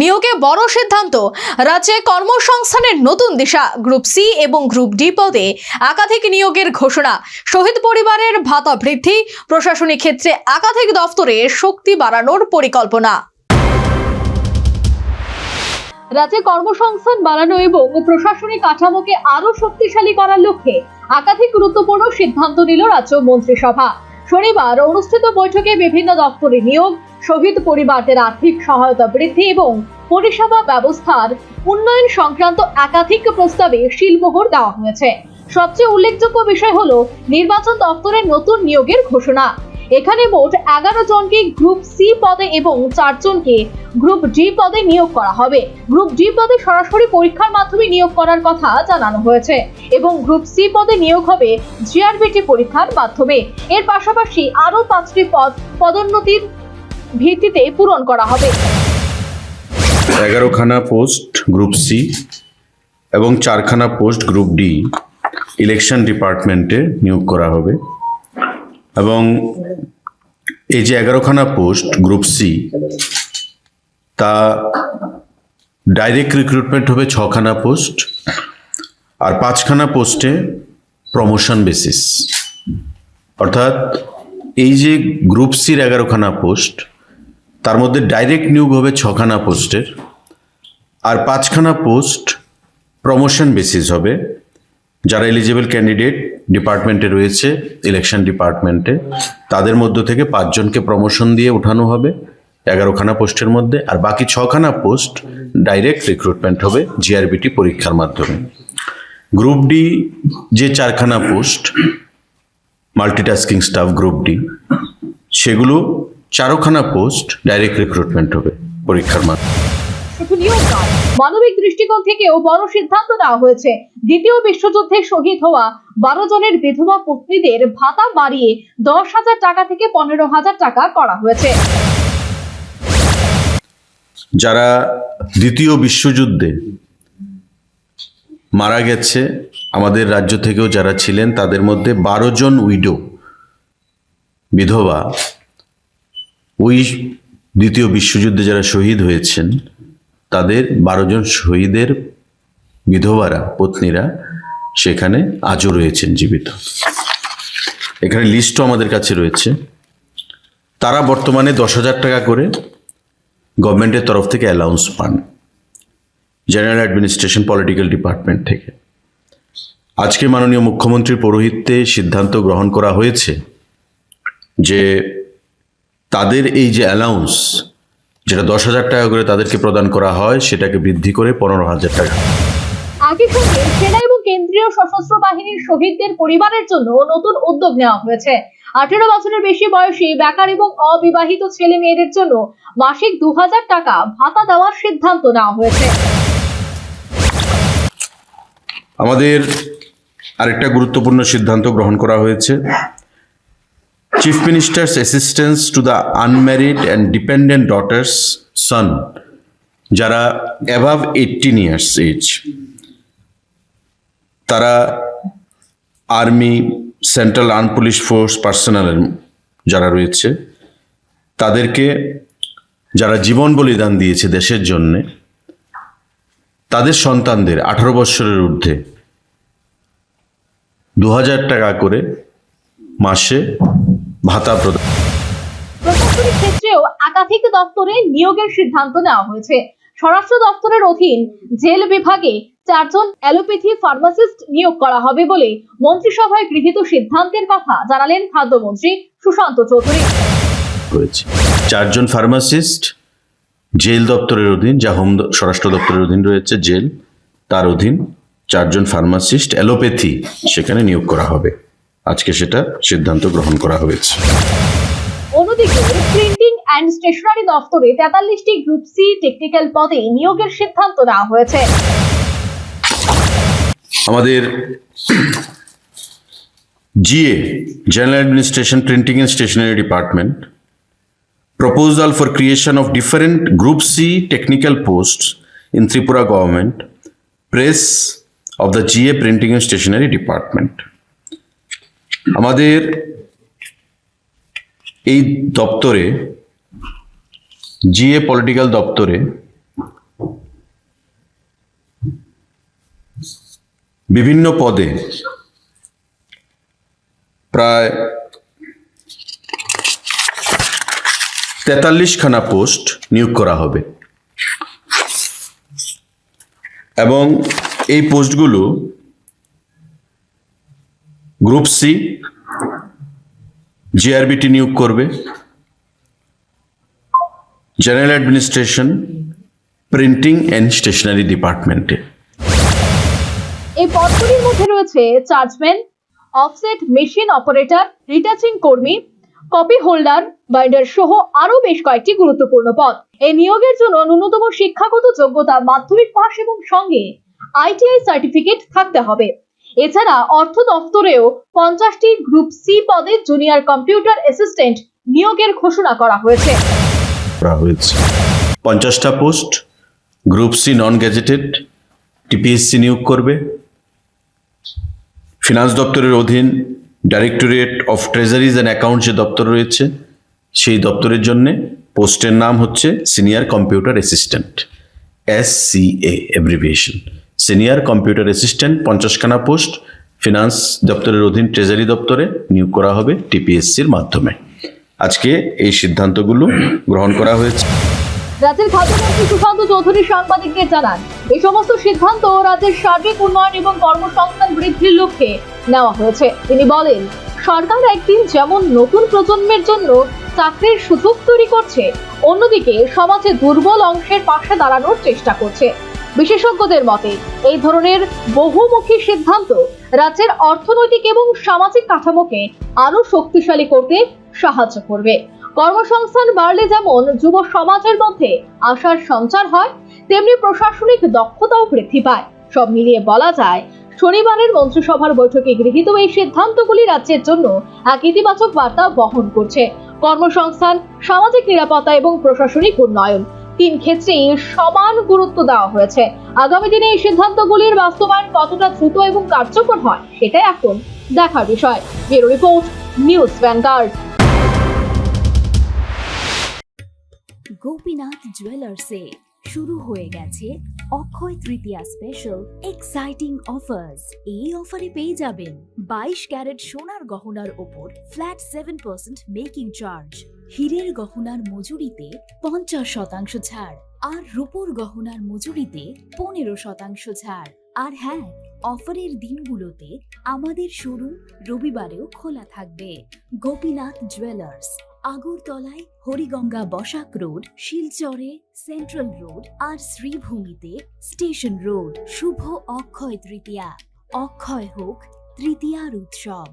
নিয়োগে বড় সিদ্ধান্ত। রাজ্যে কর্মসংস্থানের নতুন দিশা। গ্রুপ সি এবং গ্রুপ ডি পদে একাধিক নিয়োগের ঘোষণা। শহীদ পরিবারের ভাতা বৃদ্ধি, প্রশাসনিক ক্ষেত্রে একাধিক দফতরে শক্তি বাড়ানোর পরিকল্পনা। রাজ্যে কর্মসংস্থান বাড়ানো এবং প্রশাসনিক কাঠামোকে আরো শক্তিশালী করার লক্ষ্যে একাধিক গুরুত্বপূর্ণ সিদ্ধান্ত নিল রাজ্য মন্ত্রিসভা। শনিবার অনুষ্ঠিত বৈঠকে বিভিন্ন দপ্তরে নিয়োগ, শহীদ পরিবারদের আর্থিক সহায়তা বৃদ্ধি এবং পরিষেবা ব্যবস্থার উন্নয়ন সংক্রান্ত একাধিক প্রস্তাবে শিলমোহর দেওয়া হয়েছে। সবচেয়ে উল্লেখযোগ্য বিষয় হলো নির্বাচন দপ্তরের নতুন নিয়োগের ঘোষণা। এখানে মোট 11 জনকে গ্রুপ সি পদে এবং 4 জনকে গ্রুপ ডি পদে নিয়োগ করা হবে। গ্রুপ ডি পদে সরাসরি পরীক্ষার মাধ্যমে নিয়োগ করার কথা জানানো হয়েছে এবং গ্রুপ সি পদে নিয়োগ হবে জিআরবিটি পরীক্ষার মাধ্যমে। এর পাশাপাশি আরো 5টি পদ পদোন্নতির ভিত্তিতে পূরণ করা হবে। 11খানা পোস্ট গ্রুপ সি এবং 4খানা পোস্ট গ্রুপ ডি ইলেকশন ডিপার্টমেন্টে নিয়োগ করা হবে। এবং এই যে 11খানা পোস্ট গ্রুপ সি, তা ডাইরেক্ট রিক্রুটমেন্ট হবে 6খানা পোস্ট, আর 5খানা পোস্টে প্রমোশন বেসিস। অর্থাৎ এই যে গ্রুপ সির 11খানা পোস্ট, তার মধ্যে ডাইরেক্ট নিয়োগ হবে 6খানা পোস্টের, আর 5খানা পোস্ট প্রমোশন বেসিস হবে। যারা এলিজিবল ক্যান্ডিডেট ডিপার্টমেন্টে রয়েছে, ইলেকশন ডিপার্টমেন্টে, তাদের মধ্য থেকে 5 জনকে প্রমোশন দিয়ে ওঠানো হবে 11খানা পোস্টের মধ্যে, আর বাকি 6খানা পোস্ট ডাইরেক্ট রিক্রুটমেন্ট হবে জিআরবিটি পরীক্ষার মাধ্যমে। গ্রুপ ডি যে 4খানা post multitasking staff group D, সেগুলো 4খানা পোস্ট ডাইরেক্ট রিক্রুটমেন্ট হবে পরীক্ষার মাধ্যমে। শুধু নিয়োগ নয়, মানবিক দৃষ্টিকোণ থেকেও বড় সিদ্ধান্ত নেওয়া হয়েছে। দ্বিতীয় বিশ্বযুদ্ধে শহীদ হওয়া 12 জনের বিধবা পত্নীদের ভাতা বাড়িয়ে 10,000 টাকা থেকে 15,000 টাকা করা হয়েছে। যারা দ্বিতীয় বিশ্বযুদ্ধে মারা গেছে আমাদের রাজ্য থেকেও যারা ছিলেন, তাদের মধ্যে 12 জন উইডো বিধবা, ওই দ্বিতীয় বিশ্বযুদ্ধে যারা শহীদ হয়েছেন তাদের 12 জন শহীদের বিধবারা, পত্নীরা সেখানে আজও রয়েছেন জীবিত। এখানে লিস্টও আমাদের কাছে রয়েছে। তারা বর্তমানে 10,000 টাকা করে গভর্নমেন্টের তরফ থেকে অ্যালাউন্স পান, জেনারেল অ্যাডমিনিস্ট্রেশন পলিটিক্যাল ডিপার্টমেন্ট থেকে। আজকে মাননীয় মুখ্যমন্ত্রীর পৌরোহিত্যে সিদ্ধান্ত গ্রহণ করা হয়েছে যে তাদের এই যে অ্যালাউন্স, যেটা 10,000 টাকা করে তাদেরকে প্রদান করা হয়, সেটাকে বৃদ্ধি করে 15,000 টাকা। একই সঙ্গে সেনা এবং কেন্দ্রীয় সশস্ত্র বাহিনীর শহীদদের পরিবারের জন্য নতুন উদ্যোগ নেওয়া হয়েছে। 18 বছরের বেশি বয়সী বেকার এবং অবিবাহিত ছেলে মেয়েদের জন্য মাসিক 2,000 টাকা ভাতা দেওয়ার সিদ্ধান্ত নেওয়া হয়েছে। আমাদের আরেকটা গুরুত্বপূর্ণ সিদ্ধান্ত গ্রহণ করা হয়েছে। Chief minister's assistance to the unmarried and dependent daughters son, যারা অ্যাভাব 18 ইয়ার্স এজ, তারা army, central arm police force পার্সোনালের যারা রয়েছে, তাদেরকে যারা জীবন বলিদান দিয়েছে দেশের জন্যে, তাদের সন্তানদের 18 বছরের ঊর্ধ্বে 2,000 টাকা করে মাসে ভাতা প্রদান। প্রশাসনিক ক্ষেত্রেও একাধিক দপ্তরে নিয়োগের সিদ্ধান্ত নেওয়া হয়েছে। স্বরাষ্ট্র দপ্তরের অধীন জেল বিভাগে 4 জন অ্যালোপ্যাথি ফার্মাসিস্ট নিয়োগ করা হবে বলে মন্ত্রিসভায় গৃহীত সিদ্ধান্তের কথা জানালেন খাদ্যমন্ত্রী সুশান্ত চৌধুরী। 4 জন ফার্মাসিস্ট জেল দপ্তরের অধীন, যা স্বরাষ্ট্র দপ্তরের অধীন রয়েছে জেল, তার অধীন 4 জন ফার্মাসিস্ট অ্যালোপ্যাথি সেখানে নিয়োগ করা হবে। আজকে সেটা সিদ্ধান্ত গ্রহণ করা হয়েছে। অন্যদিকে প্রিন্টিং অ্যান্ড স্টেশনারি দপ্তরে 43টি গ্রুপ সি টেকনিক্যাল পদে নিয়োগের সিদ্ধান্ত নেওয়া হয়েছে। আমাদের GA, general administration printing and stationery department, proposal for creation of different Group C technical posts in Tripura government, press of the GA Printing and Stationery Department. আমাদের এই দপ্তরে, জিএ পলিটিক্যাল দপ্তরে বিভিন্ন পদে প্রায় 43খানা পোস্ট নিয়োগ করা হবে এবং এই পোস্টগুলো গ্রুপ সি জিআরবিটি নিয়োগ করবে, general administration, printing and stationery ডিপার্টমেন্টে। এই পদগুলির মধ্যে রয়েছে chargeman, offset machine operator, retouching কর্মী, কপি হোল্ডার, বাইন্ডার সহ আরো বেশ কয়েকটি গুরুত্বপূর্ণ পদ। এই নিয়োগের জন্য ন্যূনতম শিক্ষাগত যোগ্যতা মাধ্যমিক পাস এবং সঙ্গে আইটিআই সার্টিফিকেট থাকতে হবে। এছাড়া অর্থ দফতরেও 50টি গ্রুপ সি পদে জুনিয়র কম্পিউটার অ্যাসিস্ট্যান্ট নিয়োগের ঘোষণা করা হয়েছে। 50টা post group C non gazetted TPSC নিয়োগ করবে। ফিনান্স দপ্তরের অধীন directorate of treasuries and accounts যে দপ্তর রয়েছে সেই দপ্তরের জন্য পোস্টের নাম হচ্ছে senior computer assistant, SCA abbreviation. Senior computer assistant 50খানা পোস্ট ফিনান্স দপ্তরের অধীন ট্রেজারি দপ্তরে নিয়োগ করা হবে টিপিএসসির মাধ্যমে। আজকে এই সিদ্ধান্তগুলো গ্রহণ করা হয়েছে। রাজ্যের খাদ্যমন্ত্রী সুশান্ত চৌধুরী সাংবাদিকদের জানান, এই সমস্ত সিদ্ধান্ত রাজ্যের সার্বিক উন্নয়ন এবং কর্মসংস্থান বৃদ্ধির লক্ষ্যে নেওয়া হয়েছে। তিনি বলেন, সরকার একদিন যেমন নতুন প্রজন্মের জন্য চাকরির সুযোগ তৈরি করছে, অন্যদিকে সমাজে দুর্বল অংশের পাশে দাঁড়ানোর চেষ্টা করছে। বিশেষজ্ঞদের মতে এই ধরনের বহুমুখী সিদ্ধান্ত রাজ্যের অর্থনৈতিক এবং সামাজিক কাঠামোকে আরো শক্তিশালী করতে সাহায্য করবে। কর্মসংস্থান বাড়লে যেমন যুব সমাজের মধ্যে আশার সঞ্চার হয়, তেমনি প্রশাসনিক দক্ষতাও বৃদ্ধি পায়। সব মিলিয়ে বলা যায়, শনিবারের মন্ত্রিসভার বৈঠকে গৃহীত এই সিদ্ধান্তগুলি রাজ্যের জন্য এক ইতিবাচক বার্তা বহন করছে। কর্মসংস্থান, সামাজিক নিরাপত্তা এবং প্রশাসনিক উন্নয়ন 3 ক্ষেত্রেই সমান গুরুত্ব দেওয়া হয়েছে। আগামী দিনে এই সিদ্ধান্তগুলির বাস্তবায়ন কতটা দ্রুত এবং কার্যকর হয় সেটা এখন দেখার বিষয়। Bureau report, news Vanguard. Gopinath জুয়েলার্সে শুরু হয়ে গেছে Akshaya Tritiya special exciting offers. এই অফারে পেয়ে যাবেন 22 ক্যারেট সোনার গহনার ওপর ফ্ল্যাট 7% মেকিং চার্জ, হীরের গহনার মজুরিতে 50% ছাড়, আর রূপোর গহনার মজুরিতে 15% ছাড়। আর হ্যাঁ, অফারের দিনগুলোতে আমাদের শোরুম রবিবারেও খোলা থাকবে। গোপীনাথ জুয়েলার্স, আগরতলায় হরিগঙ্গা বসাক রোড, শিলচরে সেন্ট্রাল রোড আর শ্রীভূমিতে স্টেশন রোড। শুভ অক্ষয় তৃতীয়া, অক্ষয় হোক তৃতীয়ার উৎসব।